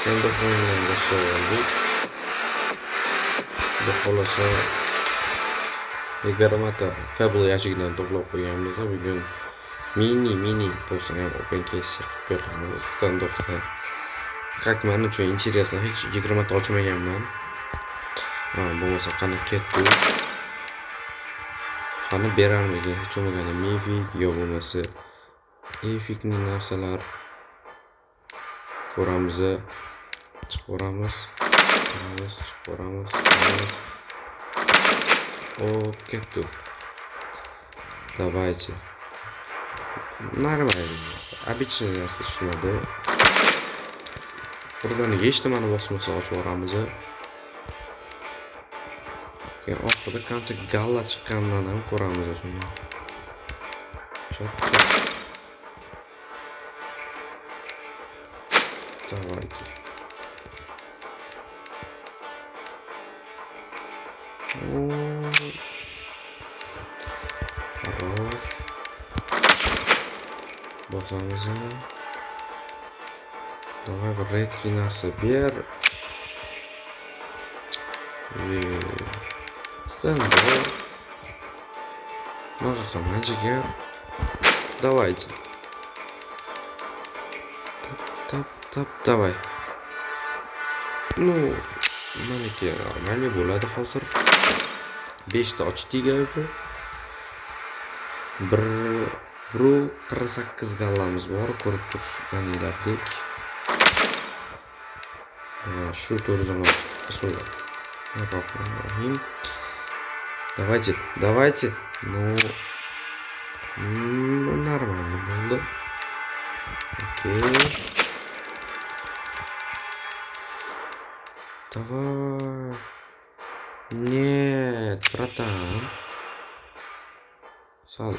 Standoff o'yinini boshlab oldik. Xudo xolasa 20 ta Fable yashigidan to'plab qo'yganmiz. Bugun mini bo'lsa ham open case qilib ko'ramiz. Standoffda как men uchun интересно, hech 20 ta ochmaganman. Bo'lmasa qani ketdi. Qani berarmigan hech bo'lmaganda Mythic yo bo'lmasa Epic'ning narsalar ko'ramiz. Chiqaramiz. Ketdi. Давайте. Нормально. Обычный narsa tushmadi. Buradan hech nimani bosmasa ochib yuboramiz. Keyin oxirida qancha galla chiqqanidan ham ko'ramiz shuni. Chop. Давайте. Хорош. Bosamiz. Давай bir redki narsa ber. Standoff. Много magic. Давайте. Давай. Ну, meniki nормально bo'ladi hozir. 5 ta ochdik уже. 48 gallamiz bor, ko'rib turganinglardek. Shu turzani bismillah. Bismillahirrahmanirrahim. Давайте. Ну, нормально bo'ldi. Окей. Давай. Нет, братан. Sal.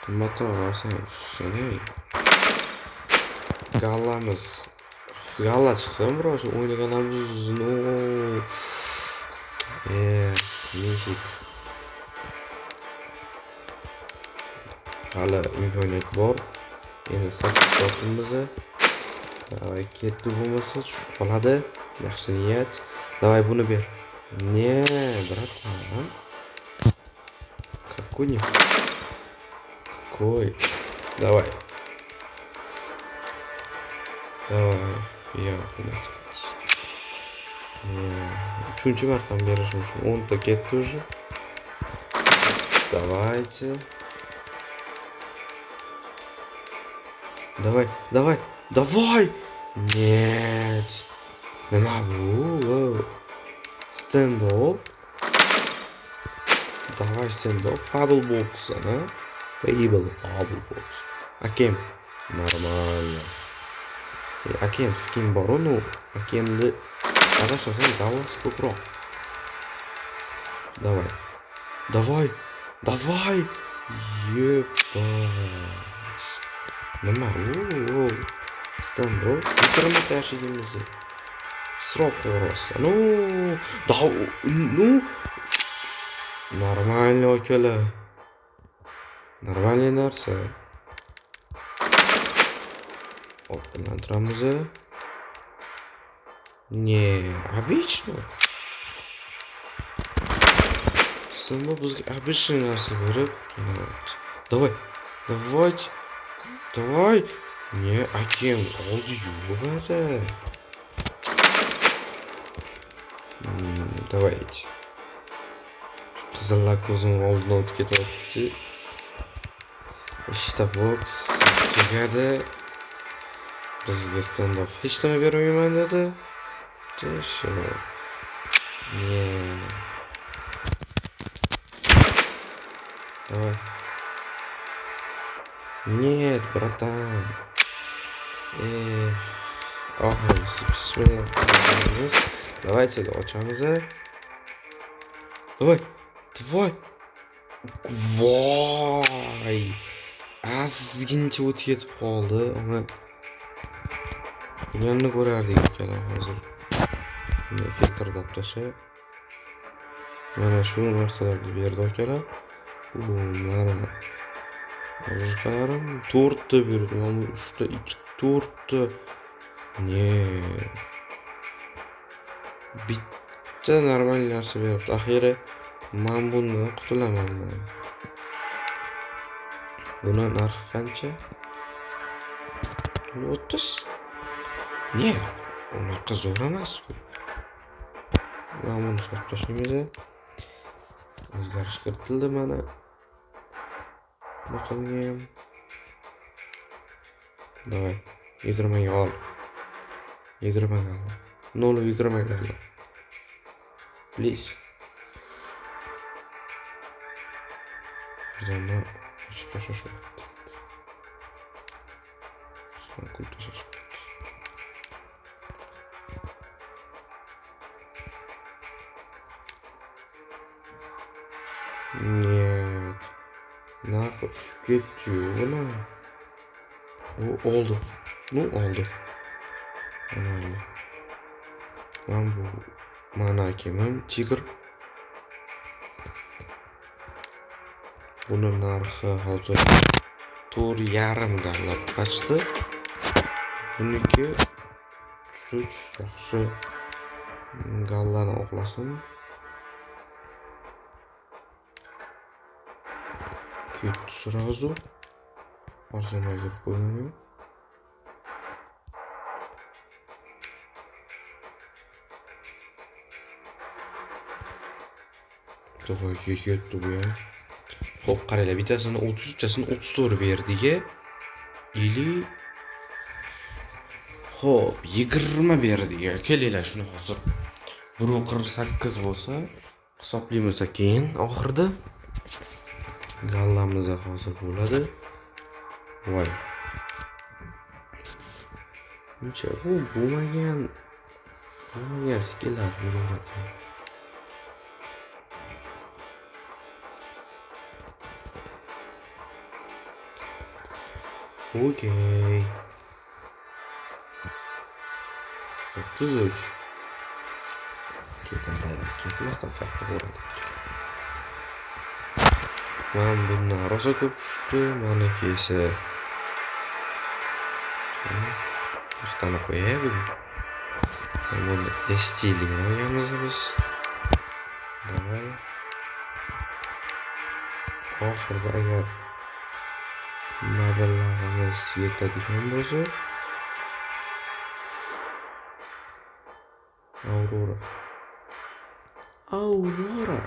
Qimmatroq narsa shunday. Galla chiqsa biroz o'ynaganimiz no. Mythic. Hali imkoniyat bor. Endi 8 soatimiz. Давай ketdi bo'lmasa tushib qoladi. Yaxshi niyat. Давай buni ber. Не, братан. Какой? Давай. Я понимаю. Uchinchi marta berishim shu 10 ta ketdi уже. Давайте. Давай. Нет. Nima bu? Standoff. Давай Standoff. Fable Box, ana. Fable Box. Akem. Нормально. Akem skin bor uni. Akemni adashmasam davlasi ko'proq. Давай. Ебать. Nima bu? Standoff. 20 ta yashigimiz. Срок роста. Ну. Нормально окей. Нормальный нарса. Опенlantiramiz. Не, обычно. Сама bizga обычный narsa berib. Давай. Не, Akem oldi yo'g'ada. Давайте. Qizillar ko'zimning oldidan o'tib ketyapti. Ishta box tegadi. Bizga Standoff hech nima bermayman dedi. Shu. Давай. Нет, братан. Давайте ochamiz. Давай. Voy. Azgincha o'tib ketib qoldi. Uni yanni ko'rardik akalar hozir. Buni filtrlab tashlab. Mana shu narsalarni berdi akalar. Bu mana Ojkalarim 4 ta berdi, mana 3 ta 2 to'rtta. Ne? Bitta normal narsa beribdi. Axiri men bundan qutulaman. Buni narxi qancha? 30. Ne? Unaqa zo'r emas bu. Men buni sotib tashlaymiz. O'zgarish kiritildi mana. Raqamga ham. Давай. 20 ga ol. 20 ga ol. 0,20 ga ol. Please. Zona ochib tashlash kerak. Sen qilib tashlash kerak. Нет. Narxi tushib ketdi-yu buni. U oldi. Nu oldi. Mayli. Men bu mana akimim tigr. Buni narxi hozir 4,5 galla qachdi. Buniki such yaxshi gallani oqlasin. Ketdi сразу. Arzonga qo'ymayman. To'g'ri ketdi bu ham. Xo'p, qaranglar, bittasini 30, bittasini 34 berdiga. 50. Xo'p, 20 berdiga. Kelinglar shuni hozir 1.48 bo'lsa, hisoblaymiz keyin oxirida. Gallamiz hozir bo'ladi. Voy. Uncha bu bo'lmagan skillar bo'lyapti. Okey. 33. Ketmasdan katta bo'ladi. Men bundan rosa ko'p tushdi, meniki esa ixtani qo'yay bugun. Buni ST-ligini olganmiz biz. Davay. Oxirida agar mablag'imiz yetadigan bo'lsa, Aurora.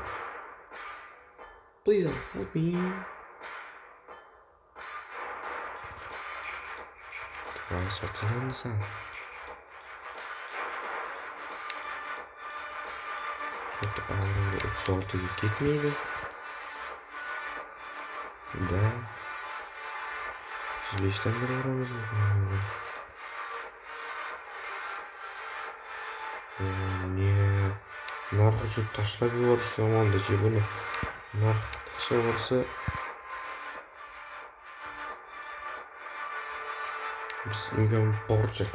Please help me. Davay sotilamsan. Sotib olganda 36 ga ketmaydi. Da. 35 dan beraveramiz. Ne? Narxi shu tashlab yuborish yomon-da, buni. Narx tashlaversa biz imkon boricha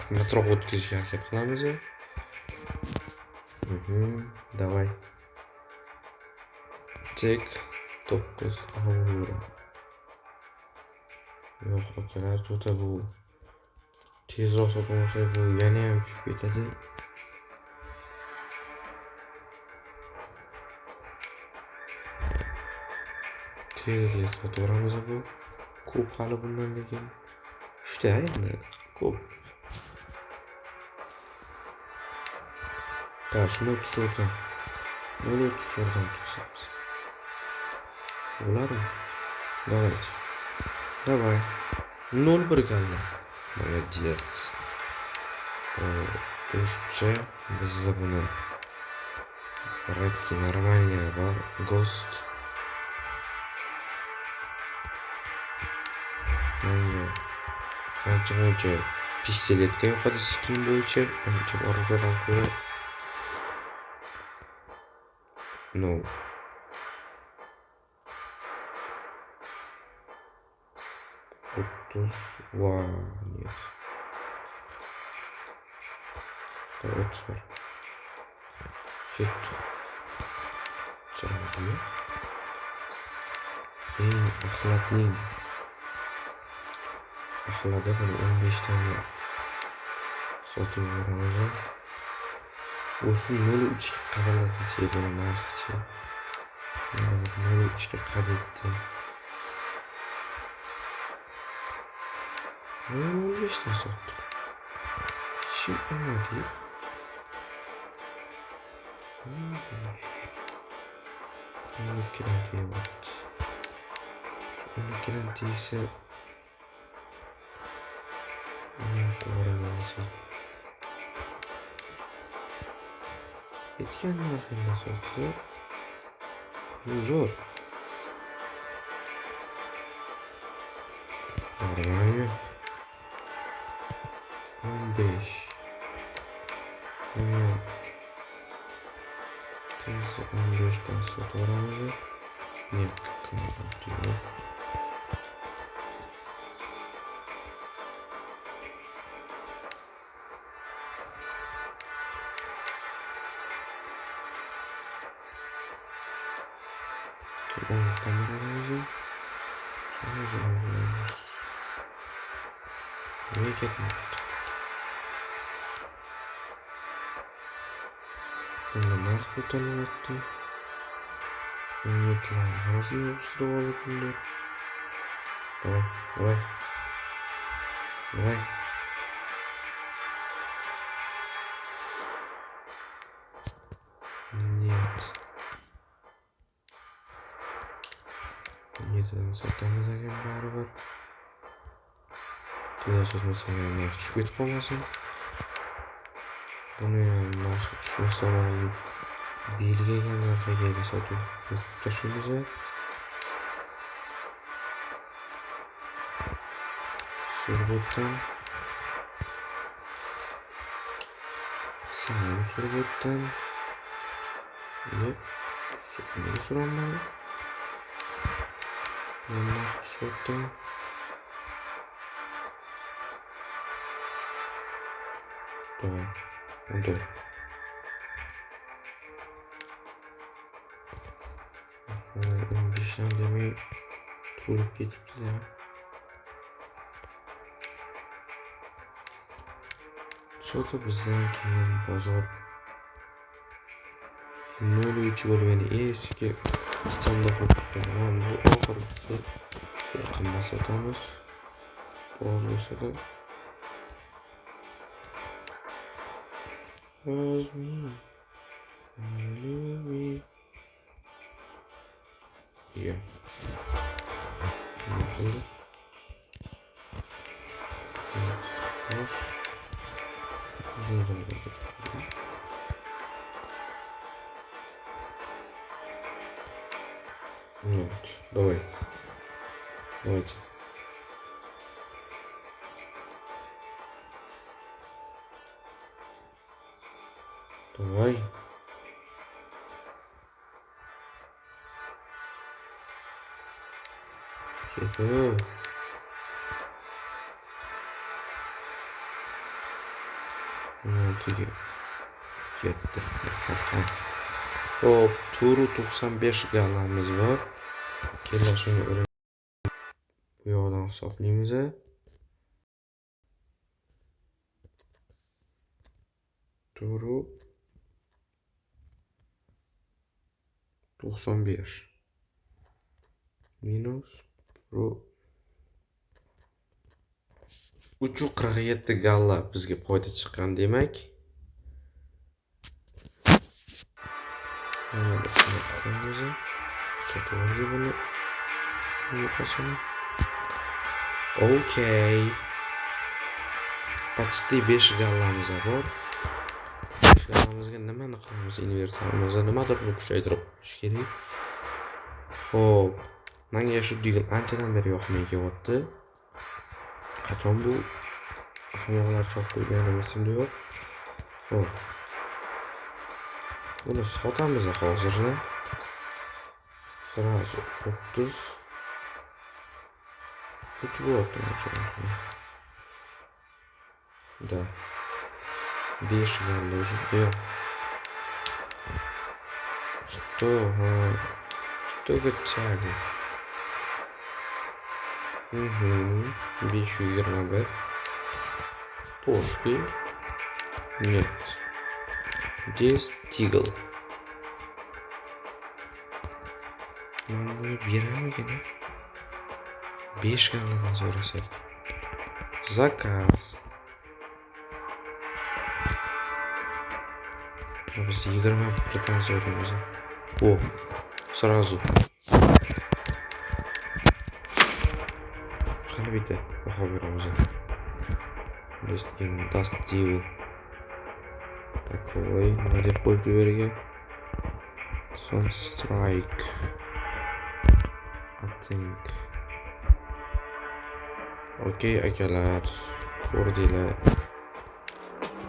qimmatroq o'tkazishga harakat qilamiz. Давай. Tek 9 euro. Yo'q, akalar, to'ta bu tezroq sotmasa bu yana ham tushib ketadi. Tezroq sotaveramiz bu. Ko'p hali bundan lekin 3 ta endi ko'p. Da, shuni 34 dan. 0.34 dan tursamiz. Bo'ladimi? Давай. 0.1 galla. Молодец. O'zcha bizda buni Redki normalniy bor. Ghost. Menga ancha pistoletga yoqadi skin bo'yicha, ancha orужияdan ko'ra. No. Нет. Вот смотри. Хит. Сразу. Eng axlatning Ahlarda bunu 15 tane sotib yuboramiz. O'sha 0.3 ga qadaladi buni narxi. Mana 0.3 ga qadetdi. Men 15 dan sotdim. Kim olmadi? 12 dan deyapti. Shu 12 dan deysa Etken narxini sotsa zo'r. Normalmi? 15. Buni tez 15 dan sotaveramiz. Ne qiladi? Kameramızı buraya ketmedi. Bunda narx ko'tarilyapti. 17 lar hammasini yig'ishtirib olganlar. Давай. Нет. Yerini sotamiz ekan baribir. Tez sotmasa ham narx tushib ketib qolmasin. Buni ham narxi tushmasa ham belgilangan narxiga sotib tashlaymiz. Surbotdan surbotdan nega so'ramadi? Narx tushyaptimi? Давай. Dur. Bizdan demay to'lib ketibdi-da. Cho'ta bizdan keyin bozor 0.3 bo'lgan eski standart bo'lgan bu oxirgisi raqamga sotamiz. Biroz bo'lsa-da Yeah. Нет, давай. Давайте. Давай. Ketdi. Ketdi. Hop, turu 95 galamiz bor. Kelishini bu yoqdan hisoblaymiz. Turu 95 minus bu 347 galla bizga foyda chiqqan demak. Okay. Почти 5 gallamiz bor. 5 gallamizga nimani qilamiz? Invertorimizga nimadir kuchaytirib qo'yish kerak. Xo'p, menga shu digil anchadan beri yoqmay kelyapti. Qachon bu ahmoqlar chop qo'yganim esimda yo'q. Xo'p. Buni sotamiz hozirda. Sırası 30 3 volt да 5 валежит что гачаги 521. Пушки. Нет. Дестигл. Mana buni beramikin? 5 galladan so'rasak. Zakaz. Biz 20 puldan so'raymiz. O, сразу. Qani bitta baho beramiz. Dust Deal. Такой, nima deb qo'yib bergan? Strike. I think. Okey akalar, ko'rdinglar.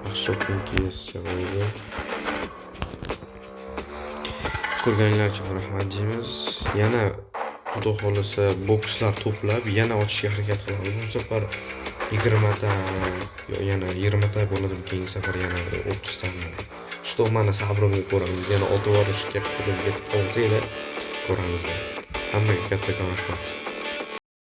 Yaxshi o'qiningiz, chiroyli. Ko'rganinglar uchun rahmat deymiz. Yana xudo xolisa bokslar to'plab yana ochishga harakat qilamiz. Bu safar 20 ta yana 20 ta bo'ladi, keyingi safar yana 30 ta. Что mana sabrimga ko'ramiz. Yana 6 borishga qo'lga yetib qolsanglar ko'ramiz. Hammaga kattakon rahmat.